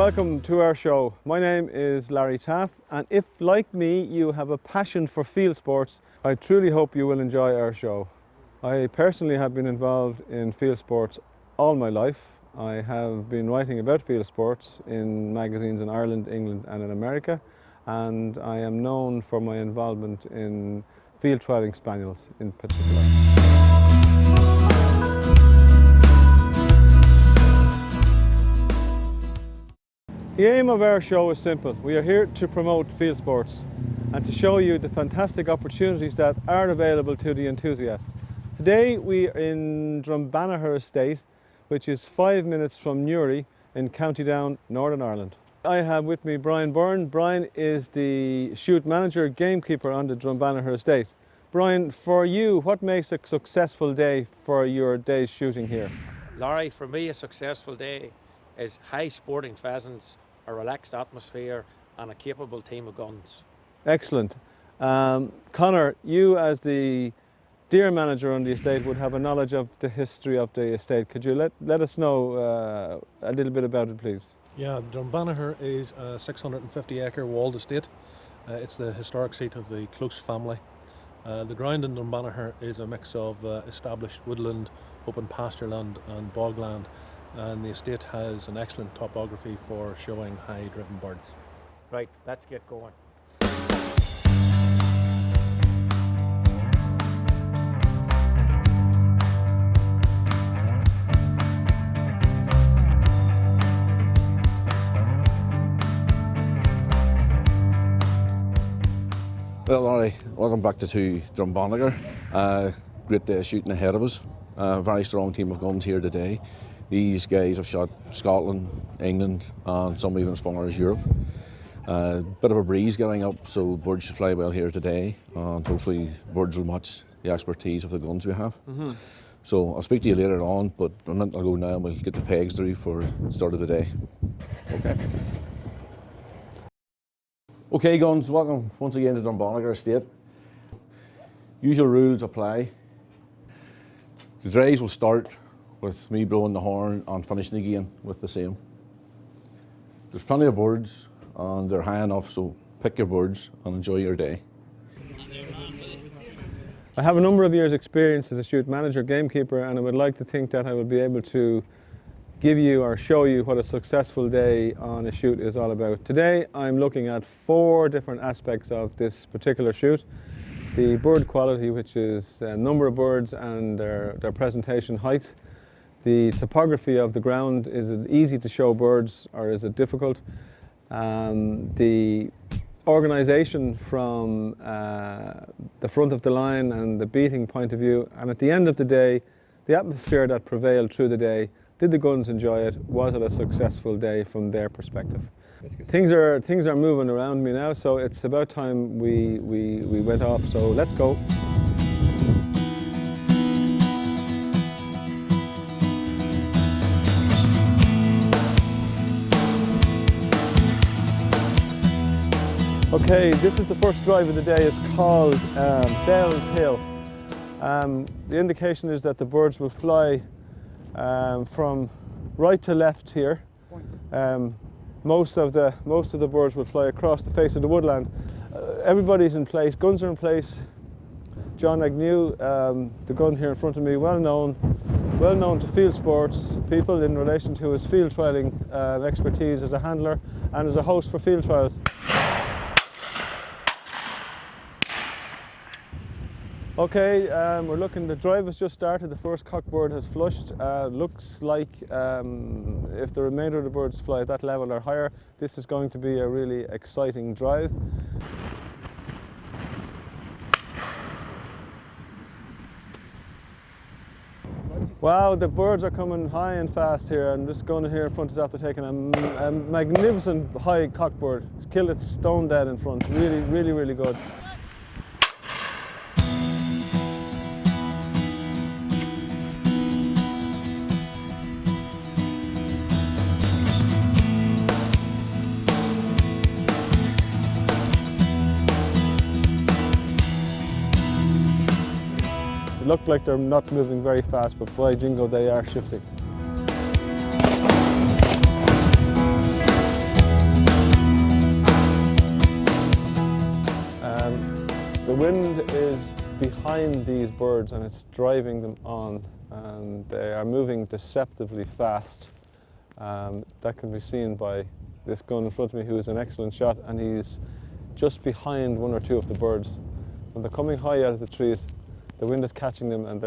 welcome to our show. My name is Larry Taff, and if, like me, you have a passion for field sports, I truly hope you will enjoy our show. I personally have been involved in field sports all my life. I have been writing about field sports in magazines in Ireland, England and in America, and I am known for my involvement in field trialling spaniels in particular. The aim of our show is simple. We are here to promote field sports and to show you the fantastic opportunities that are available to the enthusiast. Today we are in Drumbanagher estate, which is 5 minutes from Newry in County Down, Northern Ireland. I have with me Brian Byrne. Brian is the shoot manager, gamekeeper on the Drumbanagher estate. Brian, for you, what makes a successful day for your day's shooting here? Larry, for me a successful day is high sporting pheasants, a relaxed atmosphere and a capable team of guns. Excellent. Conor, you as the deer manager on the estate would have a knowledge of the history of the estate. Could you let us know a little bit about it, please? Yeah, Drumbanagher is a 650-acre walled estate. It's the historic seat of the Close family. The ground in Drumbanagher is a mix of established woodland, open pasture land and bogland, and the estate has an excellent topography for showing high-driven birds. Right, let's get going. Well, Larry, welcome back to Drumbanagher. Great day of shooting ahead of us. Very strong team of guns here today. These guys have shot Scotland, England and some even as far as Europe. Bit of a breeze getting up, so birds should fly well here today, and hopefully birds will match the expertise of the guns we have. So I'll speak to you later on, but a minute ago now and we'll get the pegs through for the start of the day. Okay. Okay guns, welcome once again to Drumbanagher estate. Usual rules apply. The drays will start with me blowing the horn and finishing again with the same. There's plenty of birds and they're high enough, so pick your birds and enjoy your day. I have a number of years' experience as a shoot manager, gamekeeper, and I would like to think that I would be able to give you or show you what a successful day on a shoot is all about. Today I'm looking at 4 different aspects of this particular shoot. The bird quality, which is the number of birds and their presentation height. The topography of the ground, is it easy to show birds or is it difficult? The organisation from the front of the line and the beating point of view, and at the end of the day, the atmosphere that prevailed through the day. Did the guns enjoy it? Was it a successful day from their perspective? Things are moving around me now, so it's about time we went off, so let's go. Okay, this is the first drive of the day. It's called Bell's Hill. The indication is that the birds will fly from right to left here. Most of the birds will fly across the face of the woodland. Everybody's in place, guns are in place. John Agnew, the gun here in front of me, well known to field sports people in relation to his field trialling expertise as a handler and as a host for field trials. Okay, we're looking, the drive has just started, the first cockbird has flushed. Looks like if the remainder of the birds fly at that level or higher, this is going to be a really exciting drive. Wow, the birds are coming high and fast here. I'm just going here in front is after taking a magnificent high cockbird. Killed it stone dead in front, really, really, really good. Look like they're not moving very fast, but by jingo, they are shifting. wind is behind these birds and it's driving them on, and they are moving deceptively fast. That can be seen by this gun in front of me, who is an excellent shot, and he's just behind one or two of the birds. When they're coming high out of the trees, the wind is catching them and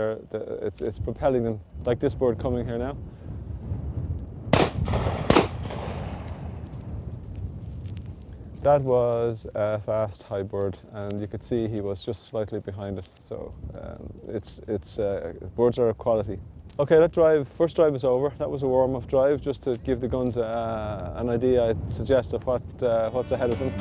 it's propelling them, like this bird coming here now. That was a fast high bird, and you could see he was just slightly behind it. So birds are a quality. Okay, that first drive is over. That was a warm-up drive, just to give the guns an idea, I'd suggest, of what's ahead of them.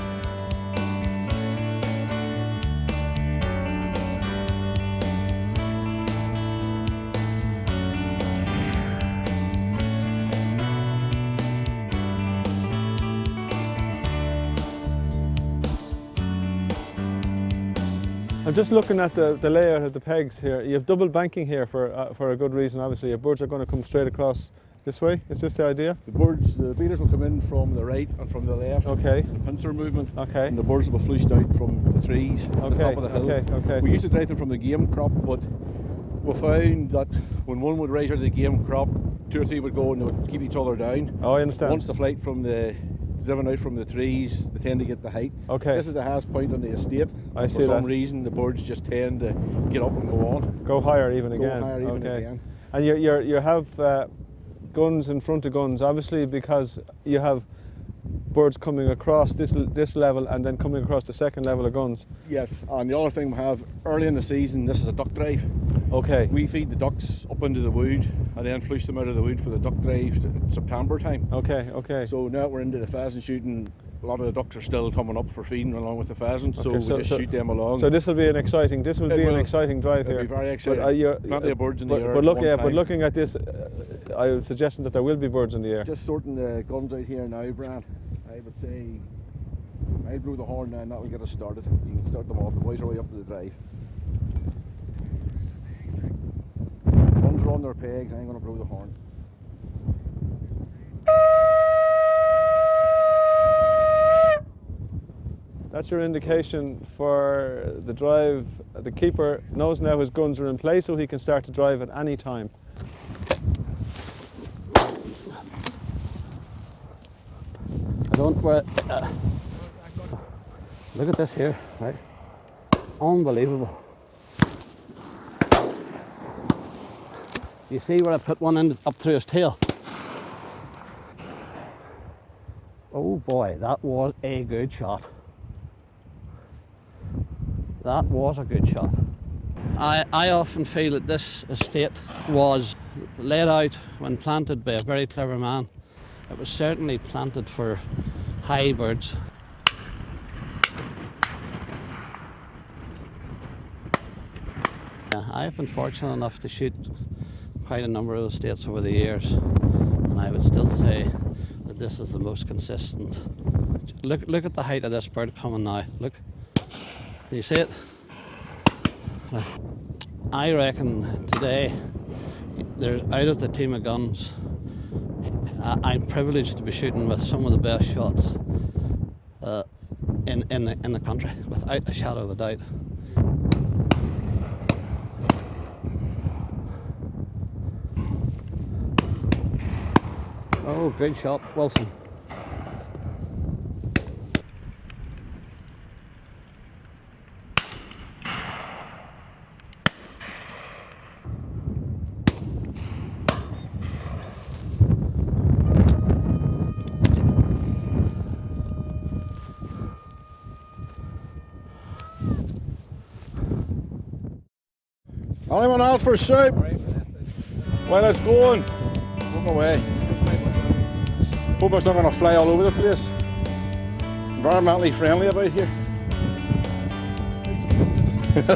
I'm just looking at the layout of the pegs here. You have double banking here for a good reason, obviously. Your birds are going to come straight across this way. Is this the idea? The beaters will come in from the right and from the left. Okay. The pincer movement. Okay. And the birds will be flushed out from the trees at the top of the hill. Okay. We used to drive them from the game crop, but we found that when one would rise out of the game crop, two or three would go and they would keep each other down. Oh, I understand. Once the flight from driven out from the trees, they tend to get the height. Okay. This is the highest point on the estate. I see For some that. reason, the birds just tend to get up and go on. Go higher even again. Go higher even okay. again. And you have guns in front of guns, obviously, because you have birds coming across this level and then coming across the second level of guns. Yes, and the other thing we have, early in the season, this is a duck drive. Okay. We feed the ducks up into the wood and then flush them out of the wood for the duck drive at September time. Okay. So now we're into the pheasant shooting. A lot of the ducks are still coming up for feeding along with the pheasants, so we just shoot them along. So this will be an exciting drive here. It'll be very exciting. Plenty of birds in the air. But looking at this, I would suggest that there will be birds in the air. Just sorting the guns out here now, Brad. I would say I'll blow the horn now and that will get us started. You can start them off. The boys are way up to the drive. Guns are on their pegs. I'm going to blow the horn. That's your indication for the drive. The keeper knows now his guns are in place, so he can start to drive at any time. Look at this here, right? Unbelievable. You see where I put one in up through his tail? Oh boy, that was a good shot. That was a good shot. I often feel that this estate was laid out when planted by a very clever man. It was certainly planted for high birds. I've been fortunate enough to shoot quite a number of estates over the years, and I would still say that this is the most consistent. Look at the height of this bird coming now. Look. Can you see it? I reckon today, there's out of the team of guns, I'm privileged to be shooting with some of the best shots in the country, without a shadow of a doubt. Oh, good shot, Wilson. Anyone else for soup? Well, it's going. Walk away. Hope it's not going to fly all over the place. Environmentally friendly about here. Just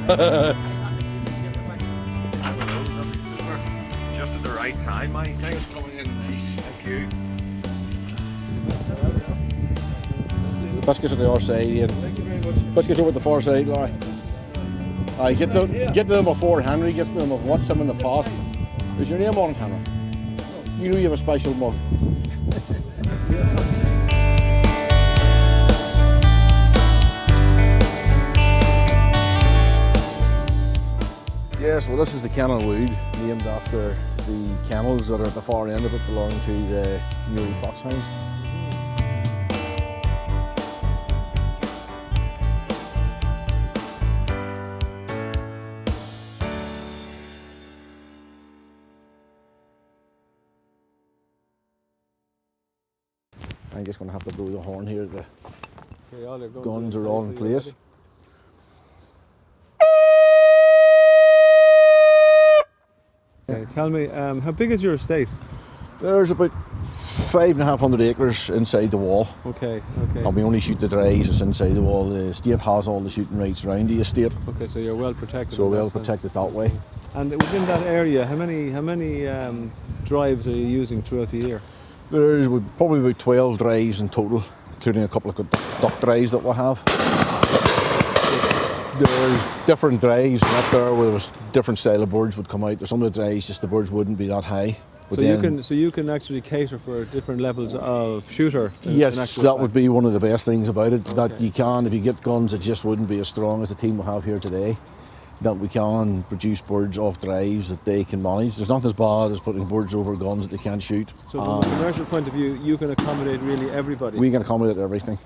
at the right time, mate. Thanks for coming in. Nice. Thank you. The biscuits at the other side, Ian. Thank you very much. Biscuits over at the far side, Larry. Get to them before Henry gets to them. I've watched them in the past. Is your name on it, Henry? You know you have a special mug. Yes, well this is the Kennel Wood, named after the kennels that are at the far end of it, belong to the Newry foxhounds. I'm just going to have to blow the horn here. The Okay, all your guns are all in place. Okay, tell me, how big is your estate? There's about 5,500 acres inside the wall. Okay, okay. And we only shoot the drays that's inside the wall. The estate has all the shooting rights around the estate, Okay, so you're well protected. so in that well sense. protected that way. And within that area, how many drives are you using throughout the year? There's probably about 12 drays in total, including a couple of good duck drays that we'll have. There's different drays up there where there was different style of birds would come out. There's some of the drays just the birds wouldn't be that high. But So you can actually cater for different levels of shooter. Yes, that would be one of the best things about it. That Okay. you can, if you get guns that just wouldn't be as strong as the team we have here today, that we can produce birds off drives that they can manage. There's nothing as bad as putting birds over guns that they can't shoot. So from a commercial point of view, you can accommodate really everybody. We can accommodate everything.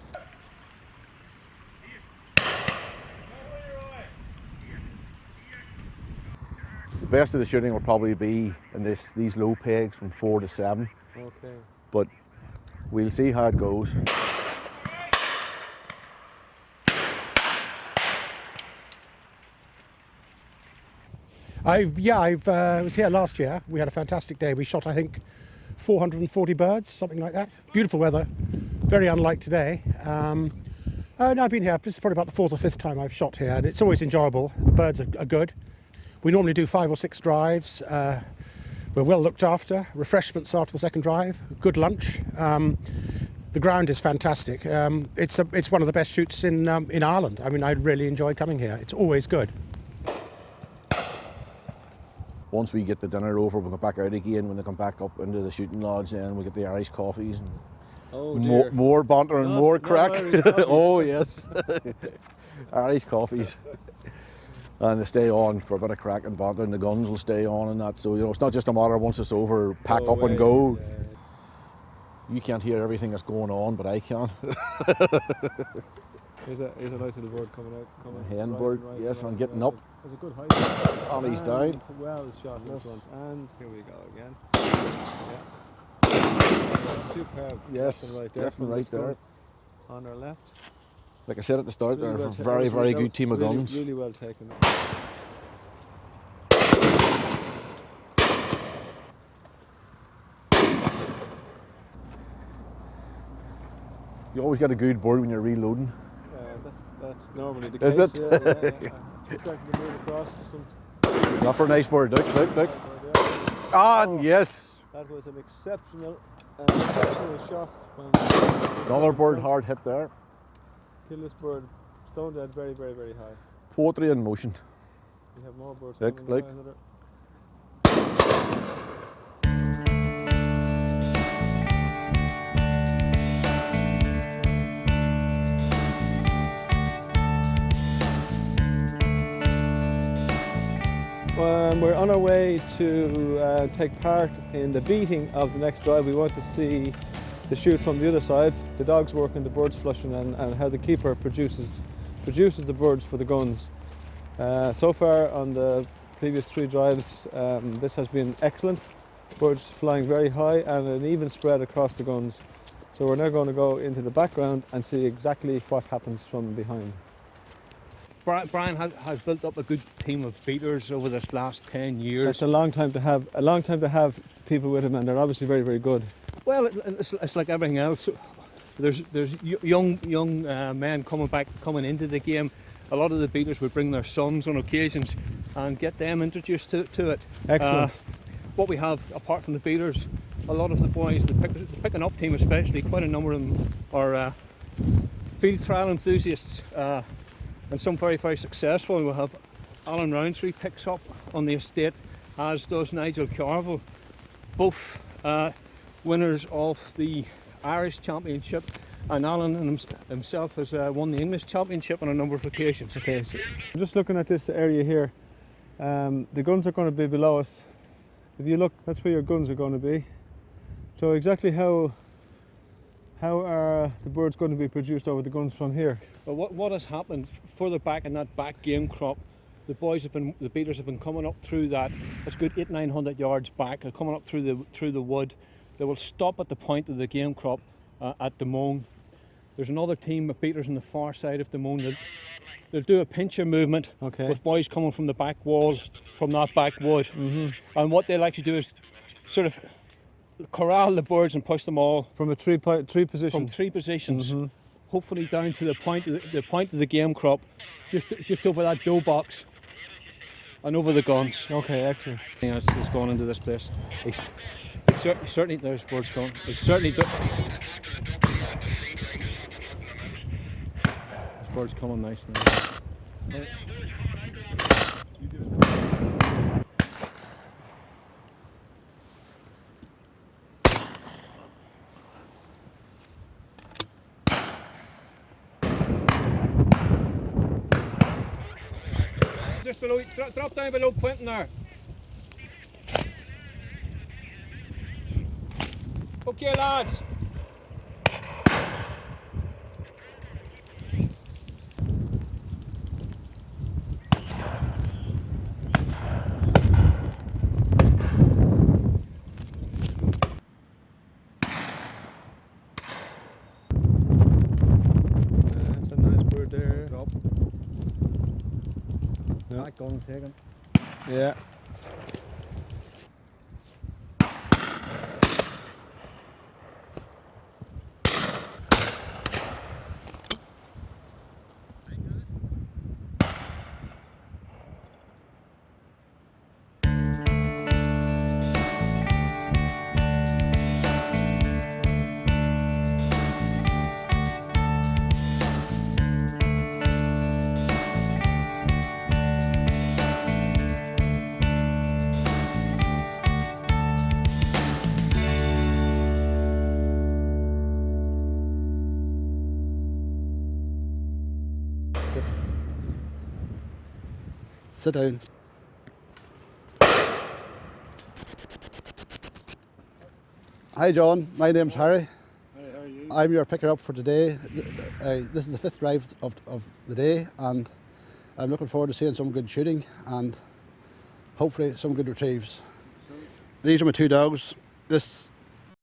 The best of the shooting will probably be in these low pegs from 4 to 7, Okay. but we'll see how it goes. I was here last year. We had a fantastic day. We shot, I think, 440 birds, something like that. Beautiful weather, very unlike today. And I've been here, this is probably about the 4th or 5th time I've shot here, and it's always enjoyable. The birds are good. We normally do 5 or 6 drives. We're well looked after. Refreshments after the second drive, good lunch. The ground is fantastic. It's one of the best shoots in Ireland. I mean, I really enjoy coming here. It's always good. Once we get the dinner over, we'll go back out again. When they come back up into the shooting lodge, then we get the Irish coffees and Oh dear. more banter and more crack. Irish coffees. Oh yes, Irish coffees. And they stay on for a bit of crack and banter, and the guns will stay on and that. So it's not just a matter of once it's over, pack Go up away. and go. Yeah. You can't hear everything that's going on, but I can. Here's a nice little bird coming out. Hen bird, yes, and getting up. There's a good height. And he's down. Well shot in front. And here we go again. Yeah. Superb. Yes, Left and right there. left and from right this gun there. On our left. Like I said at the start, Really they're well a ta- very, that was very good team of really, guns. Really well taken. You always get a good bird when you're reloading. That's normally the Is case. it? Yeah. Expecting to move across to some. Not for a nice bird, look. Yeah. Ah, yes. That was an exceptional shot. When Another bird hard hit there. Kill this bird. Stone dead very, very, very high. Poetry in motion. We have more birds Look, coming look. behind it. We're on our way to take part in the beating of the next drive. We want to see the shoot from the other side, the dogs working, the birds flushing, and how the keeper produces the birds for the guns. So far on the previous 3 drives, this has been excellent. Birds flying very high and an even spread across the guns. So we're now going to go into the background and see exactly what happens from behind. Brian has built up a good team of beaters over this last 10 years. It's a long time to have people with him, and they're obviously very, very good. Well, it's like everything else. There's young men coming into the game. A lot of the beaters would bring their sons on occasions and get them introduced to it. Excellent. What we have, apart from the beaters, a lot of the boys, the picking up team especially, quite a number of them are field trial enthusiasts. And some very, very successful. We'll have Alan Roundtree picks up on the estate, as does Nigel Carville, both winners of the Irish Championship, and Alan himself has won the English Championship on a number of occasions. Okay, so I'm just looking at this area here. The guns are going to be below us. If you look, that's where your guns are going to be. So exactly how are the birds going to be produced over the guns from here? Well, what has happened further back in that back game crop, the beaters have been coming up through that. It's good 800-900 yards back. They're coming up through the wood. They will stop at the point of the game crop at Damone. There's another team of beaters on the far side of Damone. They'll do a pincher movement with boys coming from the back wall, from that back wood. And what they'll actually do is sort of corral the birds and push them all from a three position. From three positions, hopefully down to the point of the game crop, just over that dough box, and over the guns. Okay, excellent. Yeah, it's gone into this place. Certainly, there's birds gone. It's certainly. There's birds coming nice now. Just below, drop down below Quentin there. Okay, lads. That's a nice bird there. Drop. That gun taken. Yeah. Sit down. Hi John, my name's Harry. Hi, how are you? I'm your picker up for today. This is the fifth drive of the day, and I'm looking forward to seeing some good shooting and hopefully some good retrieves. These are my two dogs. This